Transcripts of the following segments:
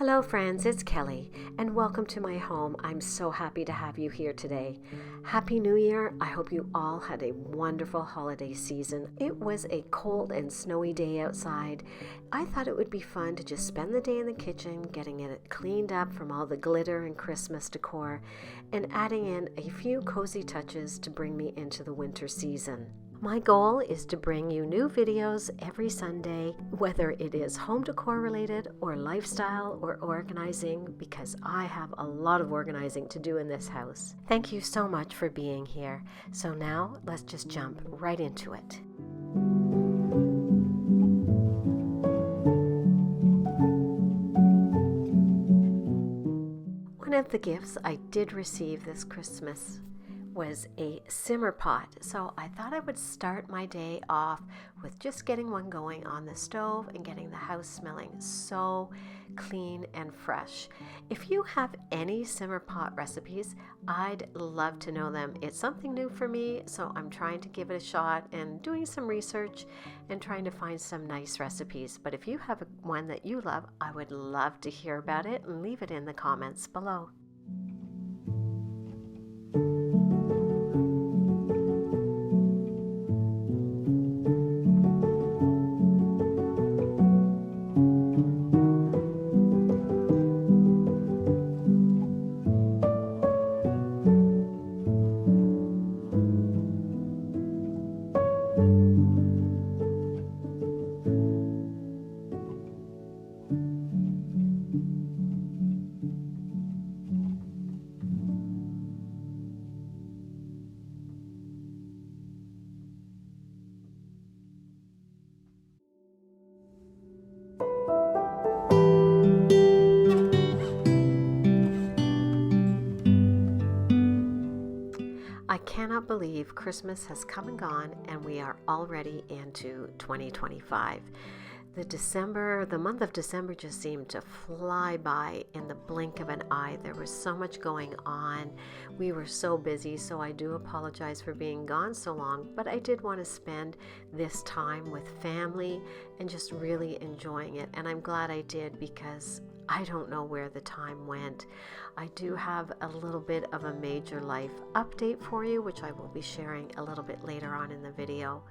Hello friends, it's Kelly and welcome to my home. I'm so happy to have you here today. Happy New Year. I hope you all had a wonderful holiday season. It was a cold and snowy day outside. I thought it would be fun to just spend the day in the kitchen, getting it cleaned up from all the glitter and Christmas decor, and adding in a few cozy touches to bring me into the winter season. My goal is to bring you new videos every Sunday, whether it is home decor related or lifestyle or organizing, because I have a lot of organizing to do in this house. Thank you so much for being here. So now let's just jump right into it. One of the gifts I did receive this Christmas was a simmer pot, so I thought I would start my day off with just getting one going on the stove and getting the house smelling so clean and fresh. If you have any simmer pot recipes, I'd love to know them. It's something new for me, so I'm trying to give it a shot and doing some research and trying to find some nice recipes. But if you have one that you love, I would love to hear about it and leave it in the comments below. I cannot believe Christmas has come and gone and we are already into 2025. The month of December just seemed to fly by in the blink of an eye. There was so much going on. We were so busy, so I do apologize for being gone so long, but I did want to spend this time with family and just really enjoying it. And I'm glad I did, because I don't know where the time went. I do have a little bit of a major life update for you, which I will be sharing a little bit later on in the video.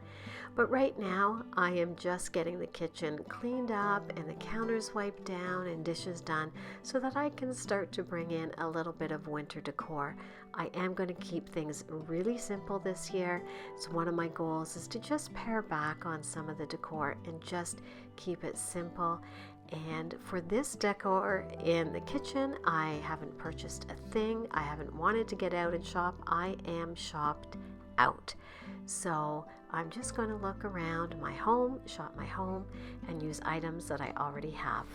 But right now, I am just getting the kitchen cleaned up and the counters wiped down and dishes done so that I can start to bring in a little bit of winter decor. I am going to keep things really simple this year. So one of my goals is to just pare back on some of the decor and just keep it simple. And for this decor in the kitchen, I haven't purchased a thing. I haven't wanted to get out and shop. I am shopped out. So I'm just going to look around my home, shop my home, and use items that I already have.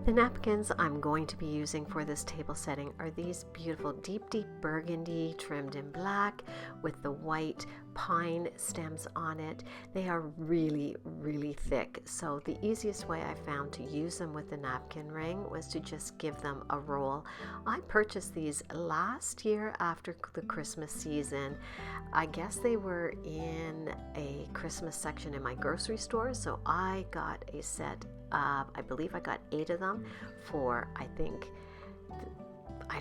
The napkins I'm going to be using for this table setting are these beautiful deep burgundy trimmed in black with the white pine stems on it. They are really thick, so the easiest way I found to use them with the napkin ring was to just give them a roll. I purchased these last year after the Christmas season. I guess they were in a Christmas section in my grocery store, so I got a set. I believe I got 8 of them for, I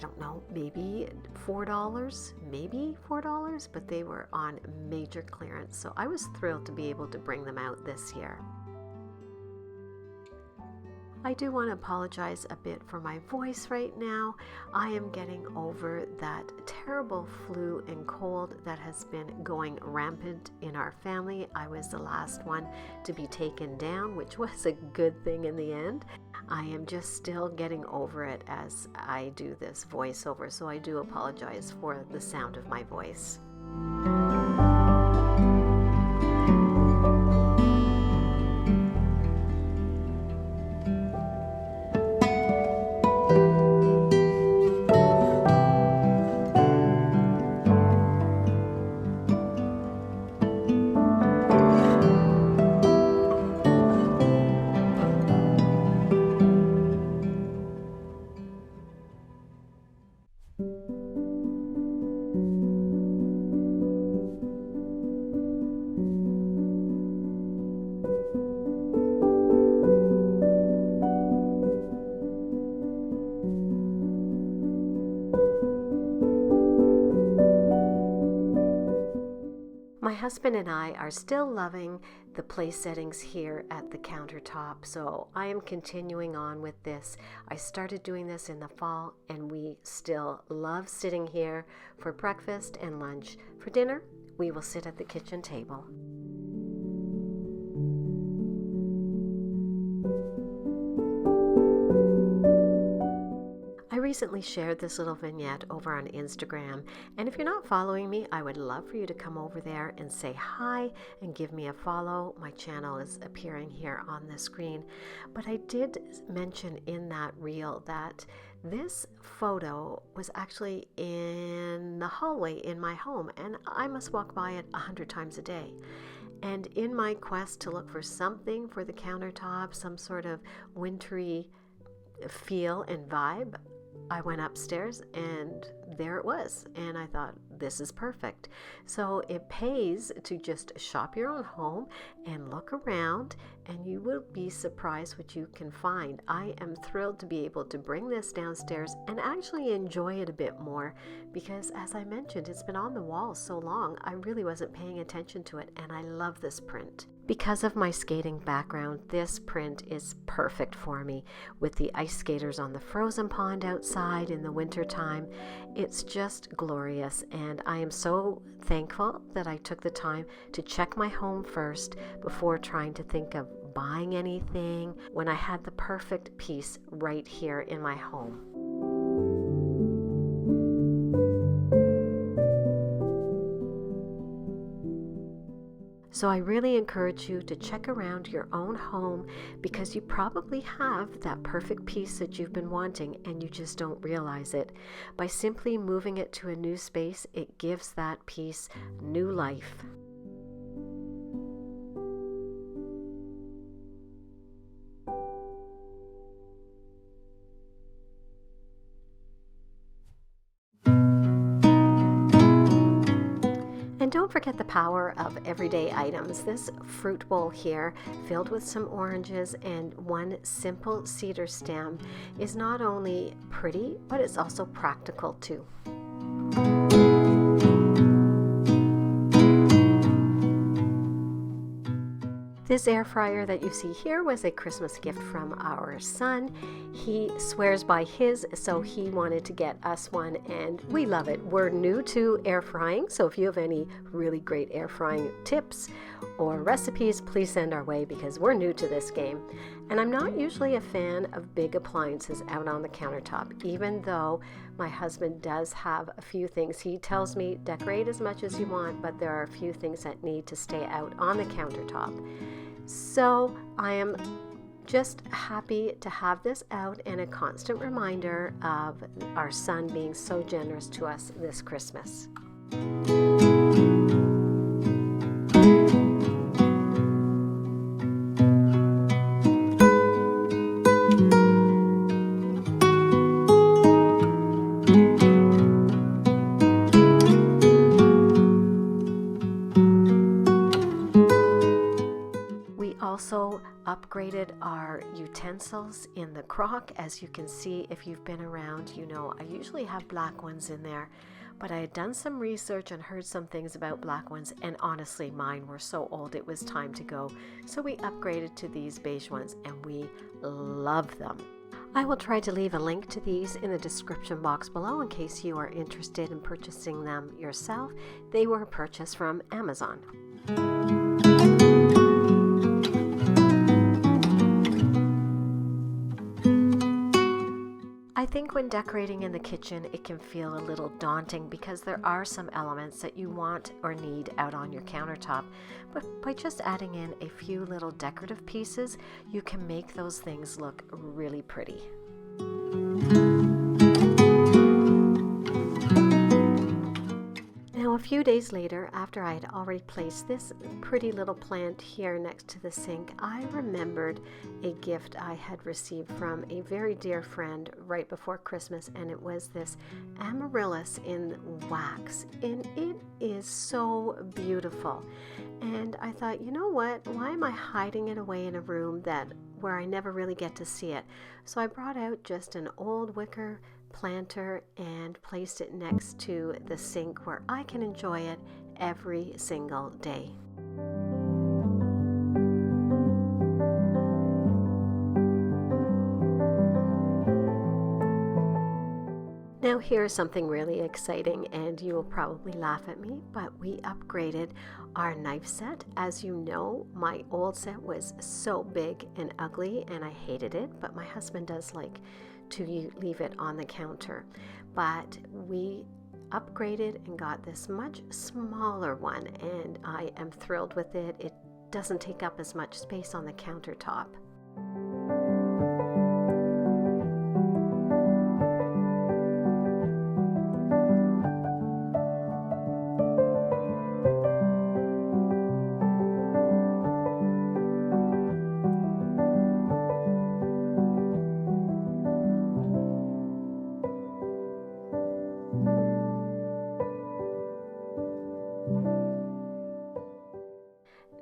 don't know, maybe $4, but they were on major clearance. So I was thrilled to be able to bring them out this year. I do want to apologize a bit for my voice right now. I am getting over that terrible flu and cold that has been going rampant in our family. I was the last one to be taken down, which was a good thing in the end. I am just still getting over it as I do this voiceover, so I do apologize for the sound of my voice. My husband and I are still loving the place settings here at the countertop, so I am continuing on with this. I started doing this in the fall, and we still love sitting here for breakfast and lunch. For dinner, we will sit at the kitchen table. I recently shared this little vignette over on Instagram, and if you're not following me, I would love for you to come over there and say hi and give me a follow. My channel is appearing here on the screen, but I did mention in that reel that this photo was actually in the hallway in my home, and I must walk by it 100 times a day. And in my quest to look for something for the countertop, some sort of wintry feel and vibe, I went upstairs and there it was, and I thought, this is perfect. So it pays to just shop your own home and look around, and you will be surprised what you can find. I am thrilled to be able to bring this downstairs and actually enjoy it a bit more, because as I mentioned, it's been on the wall so long I really wasn't paying attention to it, and I love this print. Because of my skating background, this print is perfect for me, with the ice skaters on the frozen pond outside in the winter time. It's just glorious, and I am so thankful that I took the time to check my home first before trying to think of buying anything when I had the perfect piece right here in my home. So I really encourage you to check around your own home, because you probably have that perfect piece that you've been wanting and you just don't realize it. By simply moving it to a new space, it gives that piece new life. And don't forget the power of everyday items. This fruit bowl here, filled with some oranges and one simple cedar stem, is not only pretty, but it's also practical too. This air fryer that you see here was a Christmas gift from our son. He swears by his, so he wanted to get us one, and we love it. We're new to air frying, so if you have any really great air frying tips or recipes, please send our way, because we're new to this game. And I'm not usually a fan of big appliances out on the countertop, even though my husband does have a few things. He tells me, decorate as much as you want, but there are a few things that need to stay out on the countertop. So I am just happy to have this out, and a constant reminder of our son being so generous to us this Christmas. Also upgraded our utensils in the crock. As you can see, if you've been around, you know I usually have black ones in there, but I had done some research and heard some things about black ones, and honestly mine were so old it was time to go. So we upgraded to these beige ones, and we love them. I will try to leave a link to these in the description box below in case you are interested in purchasing them yourself. They were purchased from Amazon. I think when decorating in the kitchen, it can feel a little daunting because there are some elements that you want or need out on your countertop. But by just adding in a few little decorative pieces, you can make those things look really pretty. Now, a few days later, after I had already placed this pretty little plant here next to the sink, I remembered a gift I had received from a very dear friend right before Christmas, and it was this amaryllis in wax, and it is so beautiful. And I thought, you know what, why am I hiding it away in a room where I never really get to see it? So I brought out just an old wicker planter and placed it next to the sink where I can enjoy it every single day. Now here's something really exciting, and you will probably laugh at me, but we upgraded our knife set. As you know, my old set was so big and ugly and I hated it, but my husband does like to leave it on the counter. But we upgraded and got this much smaller one, and I am thrilled with it. It doesn't take up as much space on the countertop.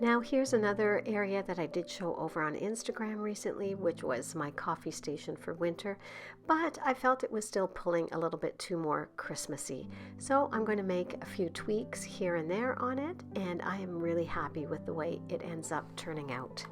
Now here's another area that I did show over on Instagram recently, which was my coffee station for winter, but I felt it was still pulling a little bit too more Christmassy. So I'm going to make a few tweaks here and there on it, and I am really happy with the way it ends up turning out.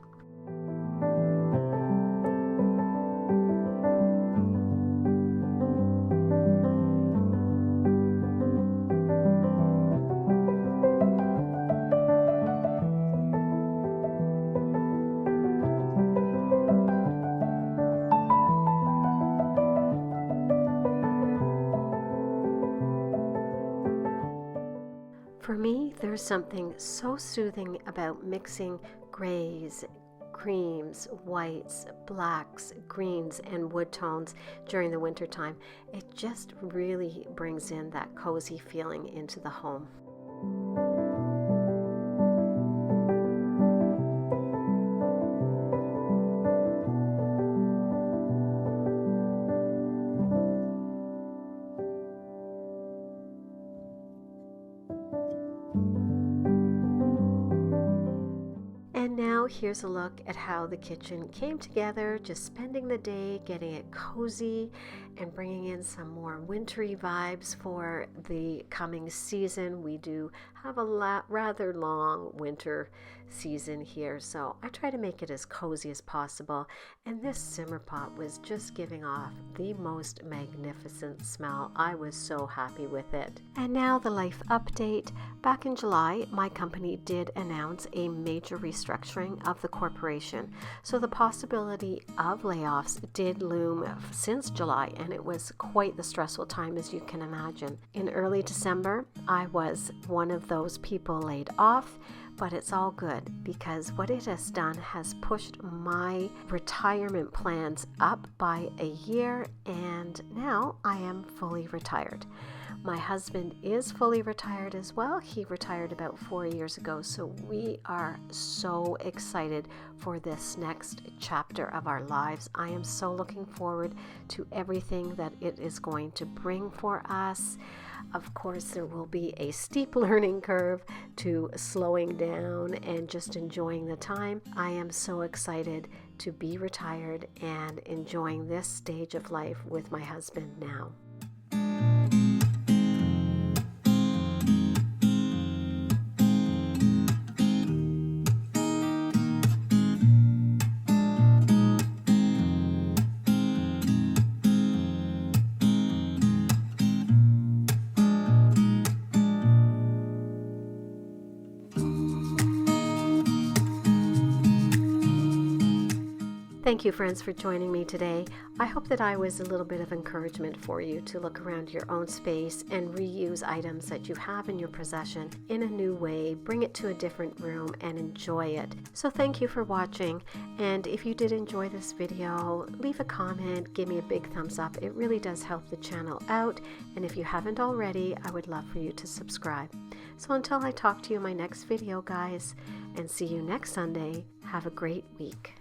For me, there's something so soothing about mixing grays, creams, whites, blacks, greens, and wood tones during the winter time. It just really brings in that cozy feeling into the home. Now here's a look at how the kitchen came together, just spending the day getting it cozy and bringing in some more wintry vibes for the coming season. We do have a rather long winter season here, so I try to make it as cozy as possible, and this simmer pot was just giving off the most magnificent smell. I was so happy with it. And now the life update. Back in July, my company did announce a major restructuring of the corporation, so the possibility of layoffs did loom since July, and it was quite the stressful time, as you can imagine. In early December, I was one of those people laid off, but it's all good because what it has done has pushed my retirement plans up by a year, and now I am fully retired. My husband is fully retired as well. He retired about 4 years ago, so we are so excited for this next chapter of our lives. I am so looking forward to everything that it is going to bring for us. Of course, there will be a steep learning curve to slowing down and just enjoying the time. I am so excited to be retired and enjoying this stage of life with my husband now. Thank you, friends, for joining me today. I hope that I was a little bit of encouragement for you to look around your own space and reuse items that you have in your possession in a new way, bring it to a different room and enjoy it. So thank you for watching, and if you did enjoy this video, leave a comment, give me a big thumbs up. It really does help the channel out, and if you haven't already, I would love for you to subscribe. So until I talk to you in my next video, guys, and see you next Sunday, have a great week.